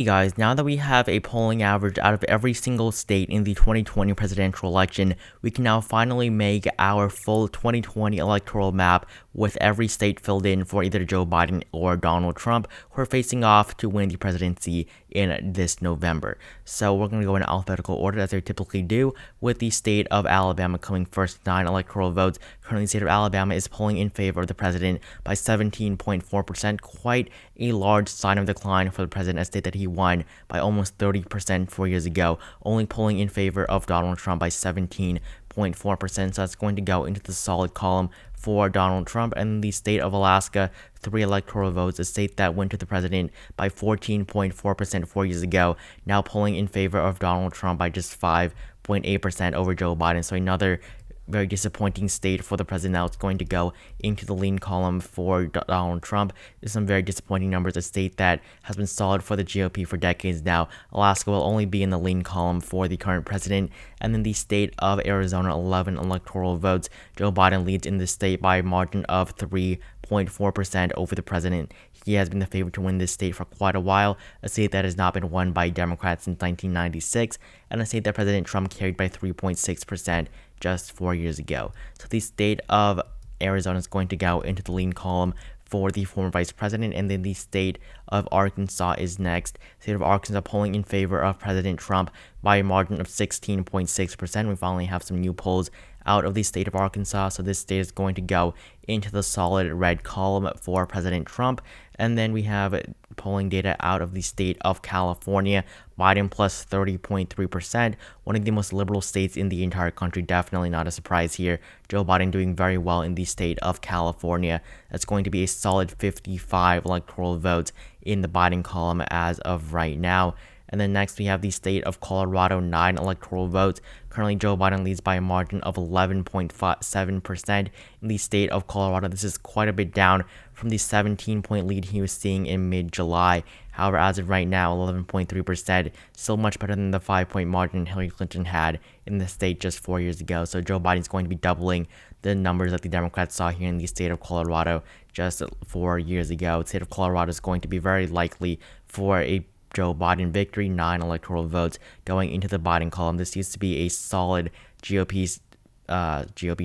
Hey guys, now that we have a polling average out of every single state in the 2020 presidential election, we can now finally make our full 2020 electoral map with every state filled in for either Joe Biden or Donald Trump, who are facing off to win the presidency in this November. So we're going to go in alphabetical order as they typically do, with the state of Alabama coming first, 9 electoral votes. Currently, the state of Alabama is polling in favor of the president by 17.4%, quite a large sign of decline for the president, a state that he won by almost 30% 4 years ago, only polling in favor of Donald Trump by 17.4%. So that's going to go into the solid column for Donald Trump. And the state of Alaska, 3 electoral votes, a state that went to the president by 14.4% 4 years ago, now polling in favor of Donald Trump by just 5.8% over Joe Biden. So another very disappointing state for the president. Now it's going to go into the lean column for Donald Trump. There's some very disappointing numbers. A state that has been solid for the GOP for decades now. Alaska will only be in the lean column for the current president. And then the state of Arizona, 11 electoral votes. Joe Biden leads in the state by a margin of 3.4% over the president. He has been the favorite to win this state for quite a while, a state that has not been won by Democrats since 1996, and a state that President Trump carried by 3.6% just 4 years ago. So the state of Arizona is going to go into the lean column for the former vice president, and then the state of Arkansas is next. The state of Arkansas polling in favor of President Trump by a margin of 16.6%. We finally have some new polls out of the state of Arkansas, so this state is going to go into the solid red column for President Trump. And then we have polling data out of the state of California. Biden plus 30.3%, one of the most liberal states in the entire country. Definitely not a surprise here. Joe Biden doing very well in the state of California. That's going to be a solid 55 electoral votes in the Biden column as of right now. And then next we have the state of Colorado, 9 electoral votes. Currently, Joe Biden leads by a margin of 11.7% in the state of Colorado. This is quite a bit down from the 17-point lead he was seeing in mid-July. However, as of right now, 11.3%, still much better than the 5-point margin Hillary Clinton had in the state just 4 years ago. So Joe Biden's going to be doubling the numbers that the Democrats saw here in the state of Colorado just 4 years ago. The state of Colorado is going to be very likely for a Joe Biden victory, 9 electoral votes going into the Biden column. This used to be a solid GOP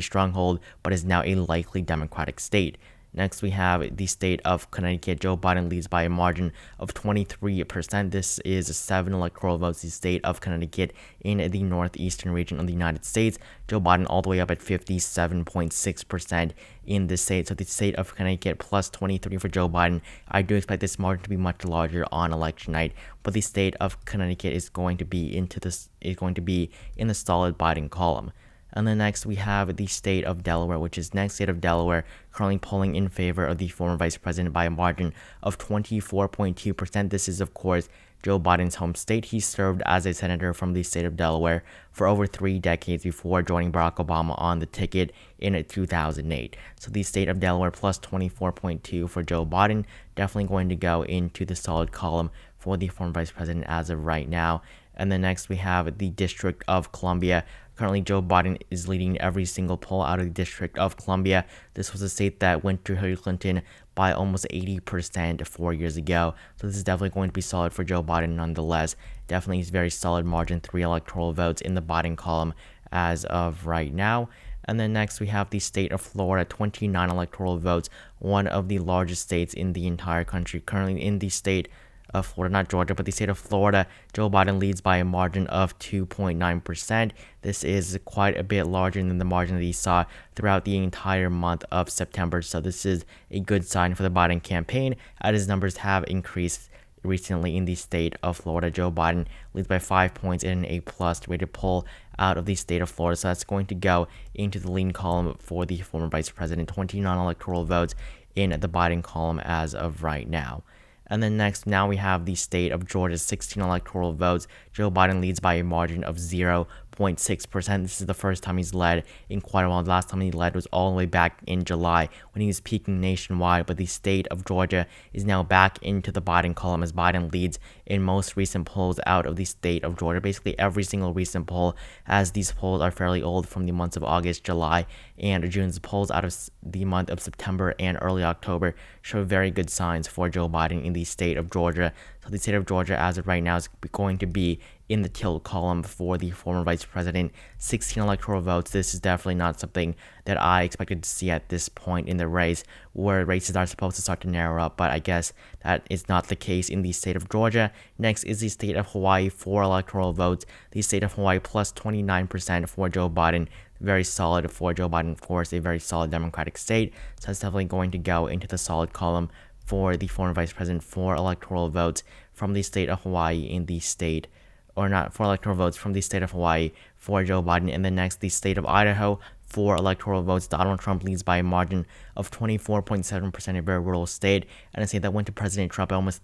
stronghold, but is now a likely Democratic state. Next, we have the state of Connecticut. Joe Biden leads by a margin of 23%. This is 7 electoral votes. The state of Connecticut in the northeastern region of the United States. Joe Biden all the way up at 57.6% in the state. So the state of Connecticut plus 23 for Joe Biden. I do expect this margin to be much larger on election night, but the state of Connecticut is going to be in the solid Biden column. And then next we have the state of Delaware, which is next. State of Delaware currently polling in favor of the former vice president by a margin of 24.2%. This is, of course, Joe Biden's home state. He served as a senator from the state of Delaware for over 3 decades before joining Barack Obama on the ticket in 2008. So the state of Delaware plus 24.2 for Joe Biden, definitely going to go into the solid column for the former vice president as of right now. And then next we have the District of Columbia. Currently, Joe Biden is leading every single poll out of the District of Columbia. This was a state that went to Hillary Clinton by almost 80% 4 years ago. So this is definitely going to be solid for Joe Biden nonetheless. Definitely is very solid margin, 3 electoral votes in the Biden column as of right now. And then next we have the state of Florida, 29 electoral votes, one of the largest states in the entire country. Currently in the state of Florida, not Georgia, but the state of Florida, Joe Biden leads by a margin of 2.9%. This is quite a bit larger than the margin that he saw throughout the entire month of September. So this is a good sign for the Biden campaign, as his numbers have increased recently in the state of Florida. Joe Biden leads by 5 points in an A+ rated poll out of the state of Florida. So that's going to go into the lean column for the former vice president. 29 electoral votes in the Biden column as of right now. And then next, now we have the state of Georgia, 16 electoral votes. Joe Biden leads by a margin of 0.6%. This is the first time he's led in quite a while. The last time he led was all the way back in July when he was peaking nationwide. But the state of Georgia is now back into the Biden column as Biden leads in most recent polls out of the state of Georgia. Basically every single recent poll, as these polls are fairly old from the months of August, July, and June's polls out of the month of September and early October show very good signs for Joe Biden in the state of Georgia. So the state of Georgia, as of right now, is going to be in the tilt column for the former vice president. 16 electoral votes. This is definitely not something that I expected to see at this point in the race, where races are supposed to start to narrow up, but I guess that is not the case in the state of Georgia. Next is the state of Hawaii, 4 electoral votes. The state of Hawaii plus 29% for Joe Biden. Very solid for Joe Biden, of course, a very solid Democratic state. So it's definitely going to go into the solid column for the former vice president. 4 electoral votes from the state of Hawaii in the state, or not 4 electoral votes from the state of Hawaii for Joe Biden. And then next, the state of Idaho, 4 electoral votes. Donald Trump leads by a margin of 24.7%, a very rural state, and a state that went to President Trump almost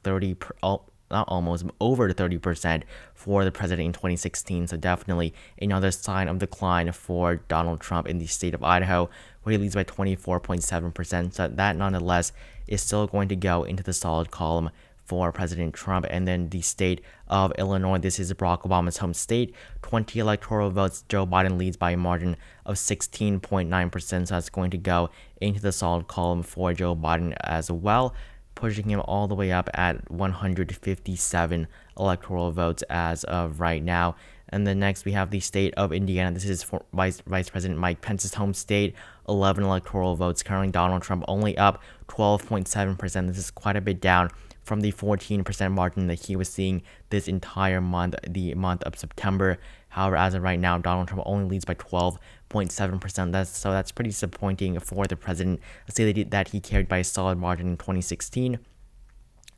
over 30% for the president in 2016. So definitely another sign of decline for Donald Trump in the state of Idaho, where he leads by 24.7%. So that nonetheless is still going to go into the solid column for President Trump. And then the state of Illinois, this is Barack Obama's home state, 20 electoral votes. Joe Biden leads by a margin of 16.9%. So that's going to go into the solid column for Joe Biden as well, pushing him all the way up at 157 electoral votes as of right now. And then next we have the state of Indiana. This is for Vice President Mike Pence's home state, 11 electoral votes. Currently Donald Trump only up 12.7%. This is quite a bit down from the 14% margin that he was seeing this entire month, the month of September. However, as of right now, Donald Trump only leads by 12.7%. That's pretty disappointing for the president. Let's say that he carried by a solid margin in 2016.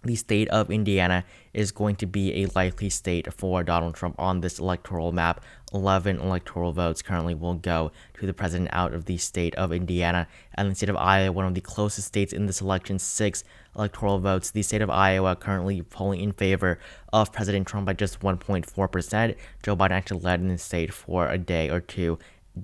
The state of Indiana is going to be a likely state for Donald Trump on this electoral map. 11 electoral votes currently will go to the president out of the state of Indiana. And the state of Iowa, one of the closest states in this election, 6 electoral votes. The state of Iowa currently polling in favor of President Trump by just 1.4%. Joe Biden actually led in the state for a day or two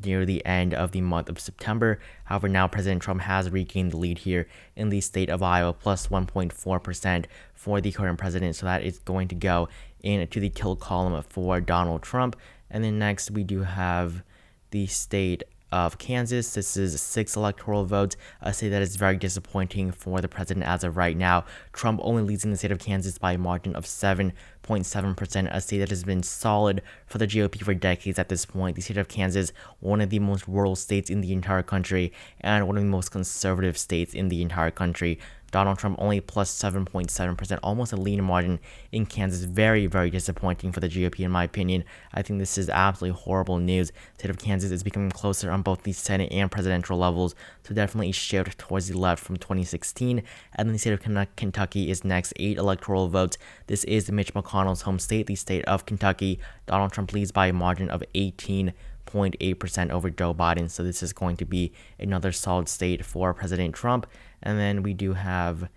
near the end of the month of September. However, now President Trump has regained the lead here in the state of Iowa, plus 1.4% for the current president. So that is going to go into the kill column for Donald Trump. And then next we do have the state of Kansas. This is 6 electoral votes, a state that is very disappointing for the president as of right now. Trump only leads in the state of Kansas by a margin of 7.7%, a state that has been solid for the GOP for decades at this point. The state of Kansas, one of the most rural states in the entire country and one of the most conservative states in the entire country. Donald Trump only plus 7.7%, almost a lean margin in Kansas. Very, very disappointing for the GOP in my opinion. I think this is absolutely horrible news. The state of Kansas is becoming closer on both the Senate and presidential levels, so definitely a shift towards the left from 2016. And then the state of Kentucky is next, 8 electoral votes. This is Mitch McConnell's home state, the state of Kentucky. Donald Trump leads by a margin of 18.8% over Joe Biden, so this is going to be another solid state for President Trump. And then we do have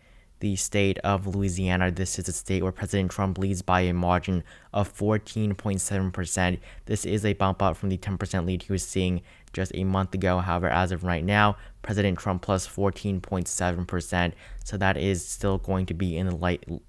the state of Louisiana. This is a state where President Trump leads by a margin of 14.7%. This is a bump up from the 10% lead he was seeing just a month ago. However, as of right now, President Trump plus 14.7%. So that is still going to be in the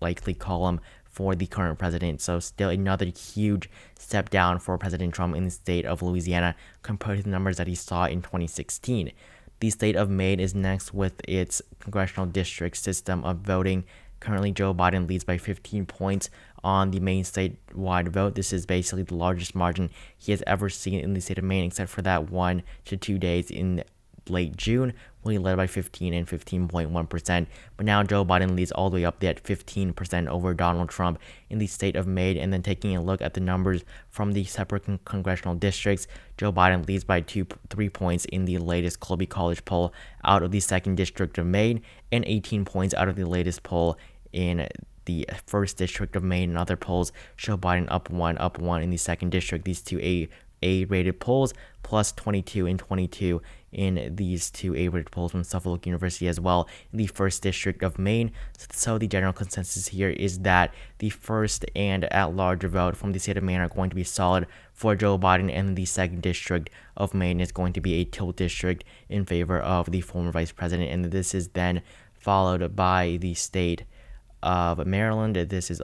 likely column for the current president. So still another huge step down for President Trump in the state of Louisiana compared to the numbers that he saw in 2016. The state of Maine is next with its congressional district system of voting. Currently, Joe Biden leads by 15 points on the Maine statewide vote. This is basically the largest margin he has ever seen in the state of Maine, except for that 1 to 2 days in late June when he led by 15 and 15.1%. But now Joe Biden leads all the way up there at 15% over Donald Trump in the state of Maine. And then taking a look at the numbers from the separate congressional districts, Joe Biden leads by 3 points in the latest Colby College poll out of the 2nd District of Maine, and 18 points out of the latest poll in the 1st District of Maine. And other polls show Biden up one in the 2nd District. These two A-rated polls, plus 22 and 22 in these two A-rated polls from Suffolk University as well in the 1st District of Maine. So the general consensus here is that the 1st and at-large vote from the state of Maine are going to be solid for Joe Biden, and the 2nd District of Maine is going to be a tilt district in favor of the former vice president. And this is then followed by the state of Maryland. This is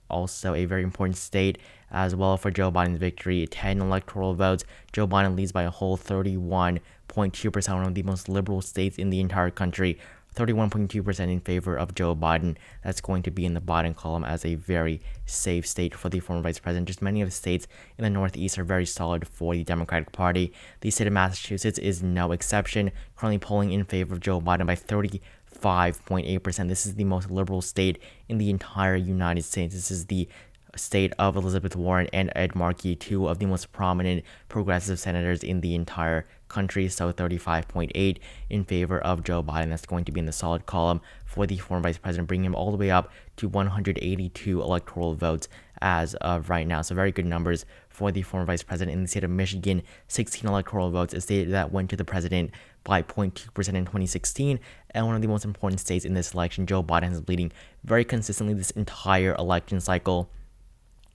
also a very important state as well for Joe Biden's victory. 10 electoral votes. Joe Biden leads by a whole 31.2%, one of the most liberal states in the entire country. 31.2% in favor of Joe Biden. That's going to be in the bottom column as a very safe state for the former vice president. Just many of the states in the Northeast are very solid for the Democratic Party. The state of Massachusetts is no exception, currently polling in favor of Joe Biden by 35.8%. This is the most liberal state in the entire United States. This is the state of Elizabeth Warren and Ed Markey, two of the most prominent progressive senators in the entire country. So 35.8 in favor of Joe Biden. That's going to be in the solid column for the former vice president, bringing him all the way up to 182 electoral votes as of right now. So very good numbers for the former vice president. In the state of Michigan, 16 electoral votes, a state that went to the president by 0.2% in 2016, and one of the most important states in this election. Joe Biden is leading very consistently this entire election cycle.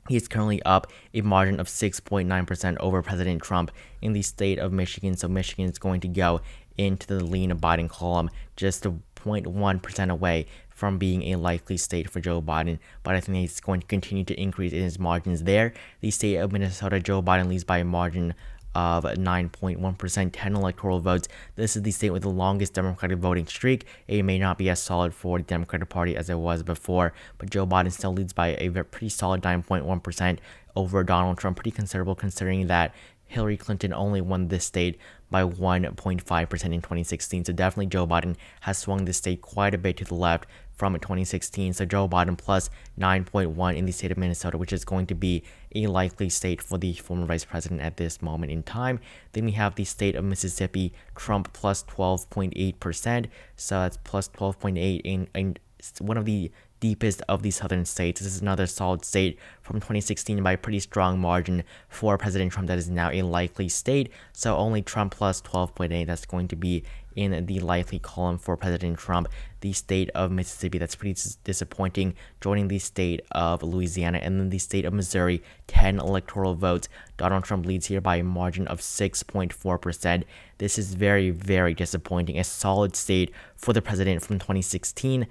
He is currently up a margin of 6.9% over President Trump in the state of Michigan. So Michigan is going to go into the lean Biden column, just 0.1% away from being a likely state for Joe Biden. But I think he's going to continue to increase in his margins there. The state of Minnesota, Joe Biden leads by a margin of 9.1%, 10 electoral votes. This is the state with the longest Democratic voting streak. It may not be as solid for the Democratic Party as it was before, but Joe Biden still leads by a pretty solid 9.1% over Donald Trump. Pretty considerable considering that Hillary Clinton only won this state by 1.5% in 2016. So definitely Joe Biden has swung this state quite a bit to the left from 2016. So Joe Biden plus 9.1 in the state of Minnesota, which is going to be a likely state for the former vice president at this moment in time. Then we have the state of Mississippi, Trump plus 12.8%. So that's plus 12.8 in one of the deepest of the southern states. This is another solid state from 2016 by a pretty strong margin for President Trump that is now a likely state. So only Trump plus 12.8, that's going to be in the likely column for President Trump. The state of Mississippi, that's pretty disappointing, joining the state of Louisiana, and then the state of Missouri, 10 electoral votes. Donald Trump leads here by a margin of 6.4%. This is very, very disappointing. A solid state for the president from 2016.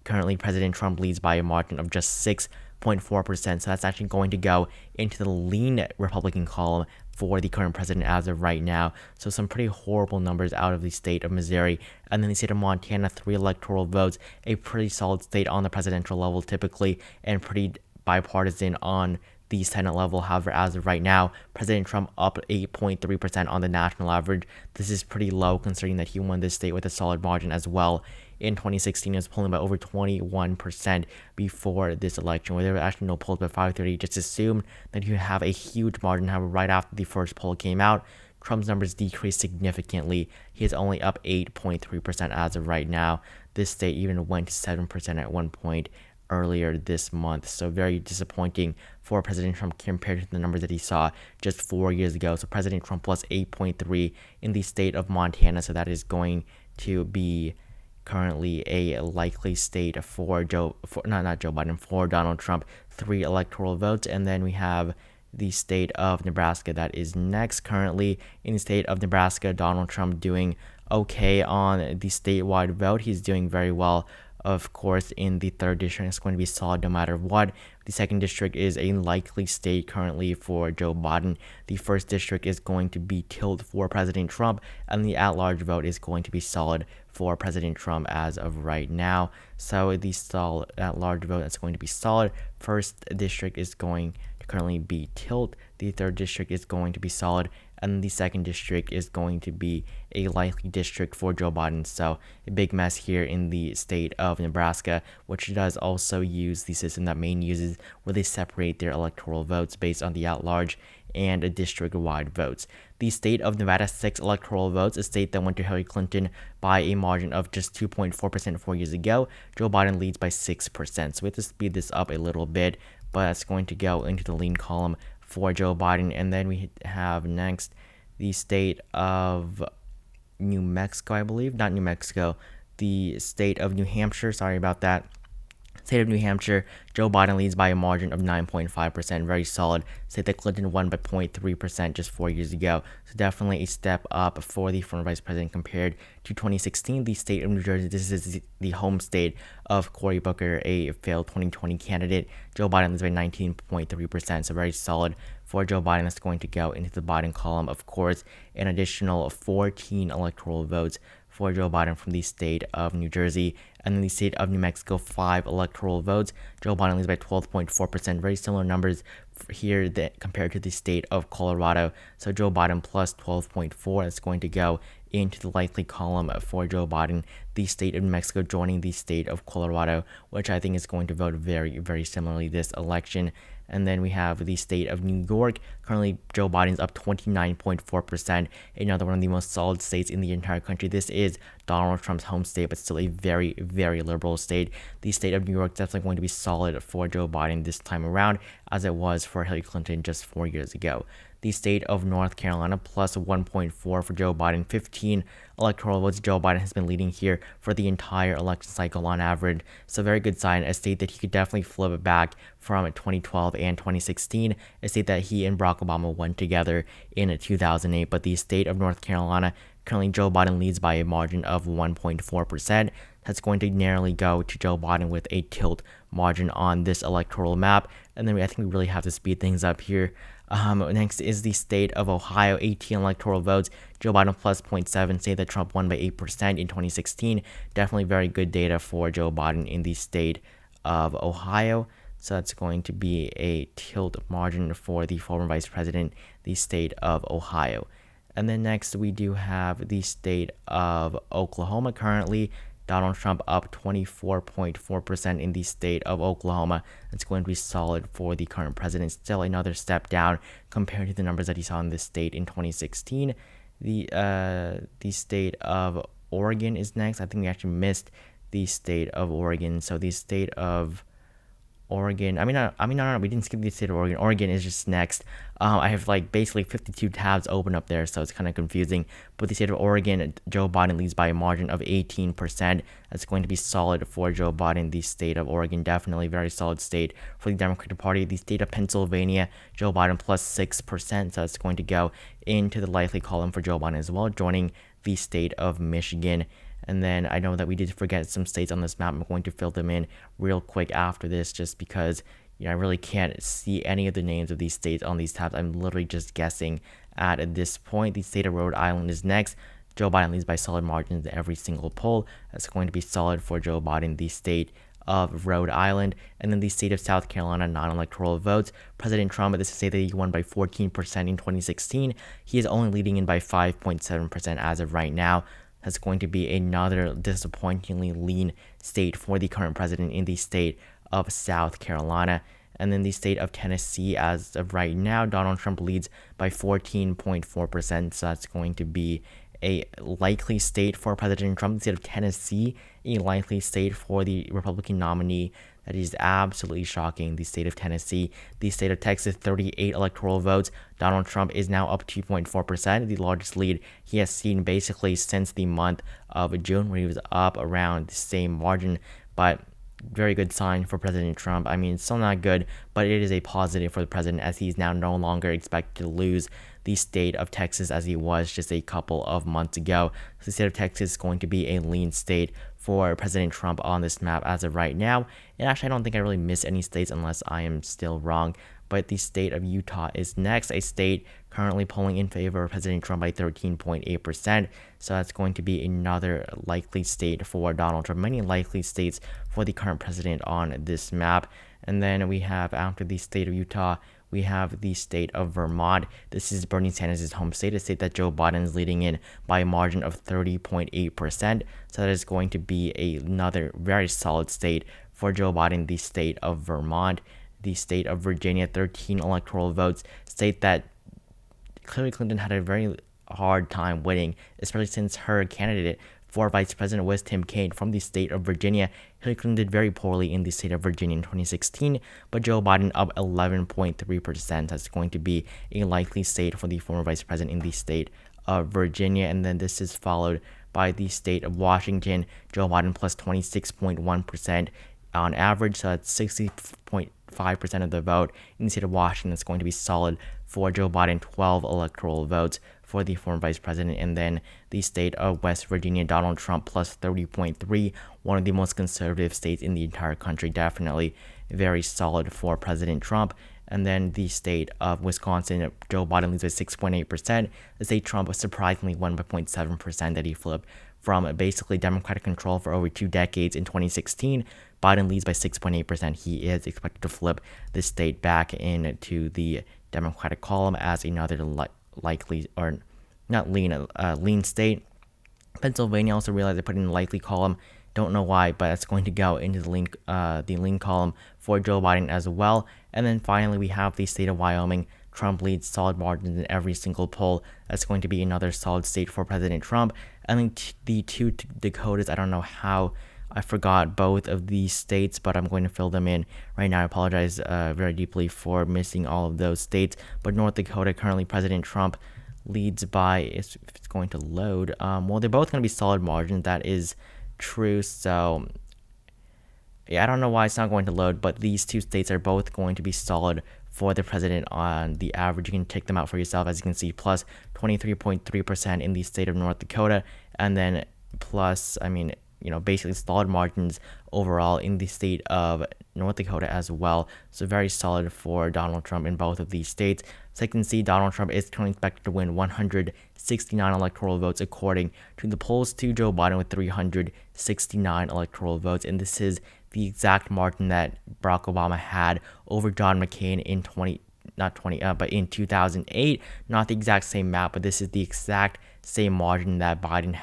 Currently, President Trump leads by a margin of just 6.4%. So that's actually going to go into the lean Republican column for the current president as of right now. So some pretty horrible numbers out of the state of Missouri. And then the state of Montana, 3 electoral votes, a pretty solid state on the presidential level typically, and pretty bipartisan on the Senate level. However, as of right now, President Trump up 8.3% on the national average. This is pretty low considering that he won this state with a solid margin as well. In 2016, he was polling by over 21% before this election, where there were actually no polls by 5:30. Just assumed that you have a huge margin. However, right after the first poll came out, Trump's numbers decreased significantly. He is only up 8.3% as of right now. This state even went to 7% at one point earlier this month. So very disappointing for President Trump compared to the numbers that he saw just 4 years ago. So President Trump plus 8.3 in the state of Montana. So that is going to be currently a likely state for for Donald Trump, 3 electoral votes. And then we have the state of Nebraska that is next. Currently in the state of Nebraska, Donald Trump doing okay on the statewide vote. He's doing very well, of course, in the 3rd district. It's going to be solid no matter what. The 2nd district is a likely state currently for Joe Biden. The 1st district is going to be tilt for President Trump, and the at-large vote is going to be solid for President Trump as of right now. So the solid at-large vote is going to be solid. 1st district is going to currently be tilt. The 3rd district is going to be solid, and the 2nd district is going to be a likely district for Joe Biden. So a big mess here in the state of Nebraska, which does also use the system that Maine uses, where they separate their electoral votes based on the at-large and district-wide votes. The state of Nevada, 6 electoral votes, a state that went to Hillary Clinton by a margin of just 2.4% 4 years ago. Joe Biden leads by 6%. So we have to speed this up a little bit, but that's going to go into the lean column for Joe Biden. And then we have next the state of New Mexico, I believe. Not New Mexico. The state of New Hampshire. Sorry about that. State of New Hampshire, Joe Biden leads by a margin of 9.5%. Very solid. State that Clinton won by 0.3% just 4 years ago. So definitely a step up for the former vice president compared to 2016. The state of New Jersey, this is the home state of Cory Booker, a failed 2020 candidate. Joe Biden leads by 19.3%. So very solid for Joe Biden. That's going to go into the Biden column. Of course, an additional 14 electoral votes for Joe Biden from the state of New Jersey. And then the state of New Mexico, 5 electoral votes. Joe Biden leads by 12.4%. Very similar numbers here that compared to the state of Colorado. So Joe Biden plus 12.4 is going to go into the likely column for Joe Biden. The state of New Mexico joining the state of Colorado, which I think is going to vote very, very similarly this election. And then we have the state of New York. Currently, Joe Biden's up 29.4%. Another one of the most solid states in the entire country. This is Donald Trump's home state, but still a very, very liberal state. The state of New York is definitely going to be solid for Joe Biden this time around, as it was for Hillary Clinton just 4 years ago. The state of North Carolina plus 1.4 for Joe Biden, 15 electoral votes. Joe Biden has been leading here for the entire election cycle on average. So very good sign, a state that he could definitely flip it back from 2012 and 2016, a state that he and Barack Obama won together in 2008. But the state of North Carolina, currently Joe Biden leads by a margin of 1.4%. That's going to narrowly go to Joe Biden with a tilt margin on this electoral map. And then I think we really have to speed things up here. Next is the state of Ohio, 18 electoral votes. Joe Biden plus 0.7, say that Trump won by 8% in 2016. Definitely very good data for Joe Biden in the state of Ohio. So that's going to be a tilt margin for the former vice president, the state of Ohio. And then next we do have the state of Oklahoma. Currently, Donald Trump up 24.4% in the state of Oklahoma. It's going to be solid for the current president. Still another step down compared to the numbers that he saw in this state in 2016. The state of Oregon is next. I think we actually missed the state of Oregon. So the state of Oregon. No, we didn't skip the state of Oregon. Oregon is just next. I have basically 52 tabs open up there, so it's kind of confusing. But the state of Oregon, Joe Biden leads by a margin of 18%. That's going to be solid for Joe Biden. The state of Oregon, definitely very solid state for the Democratic Party. The state of Pennsylvania, Joe Biden plus 6%, so that's going to go into the likely column for Joe Biden as well, joining the state of Michigan. And then I know that we did forget some states on this map. I'm going to fill them in real quick after this, just because I really can't see any of the names of these states on these tabs. I'm literally just guessing at this point. The state of Rhode Island is next. Joe Biden leads by solid margins in every single poll. That's going to be solid for Joe Biden, the state of Rhode Island. And then the state of South Carolina, non-electoral votes. President Trump, this is a state that he won by 14% in 2016. He is only leading in by 5.7% as of right now. That's going to be another disappointingly lean state for the current president in the state of South Carolina. And then the state of Tennessee, as of right now, Donald Trump leads by 14.4%. So that's going to be a likely state for President Trump. The state of Tennessee, a likely state for the Republican nominee. That is absolutely shocking. The state of Tennessee. The state of Texas, 38 electoral votes. Donald Trump is now up 2.4%, the largest lead he has seen basically since the month of June, where he was up around the same margin. But very good sign for President Trump. It's still not good, but it is a positive for the president, as he's now no longer expected to lose the state of Texas as he was just a couple of months ago. So the state of Texas is going to be a lean state for President Trump on this map as of right now. And actually, I don't think I really missed any states unless I am still wrong. But the state of Utah is next, a state currently polling in favor of President Trump by 13.8%. So that's going to be another likely state for Donald Trump. Many likely states for the current president on this map. And then we have, after the state of Utah, we have the state of Vermont. This is Bernie Sanders' home state, a state that Joe Biden is leading in by a margin of 30.8%. So that is going to be another very solid state for Joe Biden, the state of Vermont. The state of Virginia, 13 electoral votes, state that Hillary Clinton had a very hard time winning, especially since her candidate for vice president was Tim Kaine from the state of Virginia. Hillary Clinton did very poorly in the state of Virginia in 2016, but Joe Biden up 11.3%. That's going to be a likely state for the former vice president in the state of Virginia. And then this is followed by the state of Washington, Joe Biden plus 26.1% on average, so that's 60.5% of the vote in the state of Washington. That's going to be solid for Joe Biden, 12 electoral votes for the former vice president. And then the state of West Virginia, Donald Trump plus 30.3, one of the most conservative states in the entire country, definitely very solid for President Trump. And then the state of Wisconsin, Joe Biden leads by 6.8%. The state Trump surprisingly won by 0.7% that he flipped from basically Democratic control for over 2 decades. In 2016, Biden leads by 6.8%. He is expected to flip the state back into the Democratic column as another likely, or not lean state. Pennsylvania also realized they put in the likely column. Don't know why, but it's going to go into the lean column for Joe Biden as well. And then finally, we have the state of Wyoming. Trump leads solid margins in every single poll. That's going to be another solid state for President Trump. And then the two Dakotas, I don't know how I forgot both of these states, but I'm going to fill them in right now. I apologize very deeply for missing all of those states. But North Dakota, currently President Trump leads by, if it's going to load, well, they're both going to be solid margins. That is true. So yeah, I don't know why it's not going to load, but these two states are both going to be solid for the president on the average. You can check them out for yourself. As you can see, plus 23.3% in the state of North Dakota, and then plus, basically solid margins overall in the state of North Dakota as well. So very solid for Donald Trump in both of these states. So you can see Donald Trump is currently expected to win 169 electoral votes according to the polls, to Joe Biden with 369 electoral votes. And this is the exact margin that Barack Obama had over John McCain in 2008. Not the exact same map, but this is the exact same margin that Barack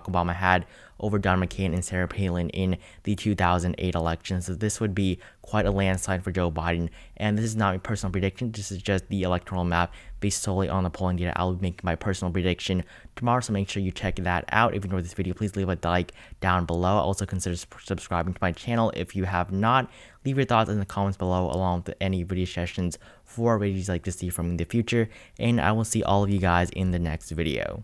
Obama had over John McCain and Sarah Palin in the 2008 election. So this would be quite a landslide for Joe Biden. And this is not my personal prediction. This is just the electoral map based solely on the polling data. I'll be making my personal prediction tomorrow, so make sure you check that out. If you enjoyed this video, please leave a like down below. Also consider subscribing to my channel if you have not. Leave your thoughts in the comments below, along with any video suggestions for videos you'd like to see from me in the future. And I will see all of you guys in the next video.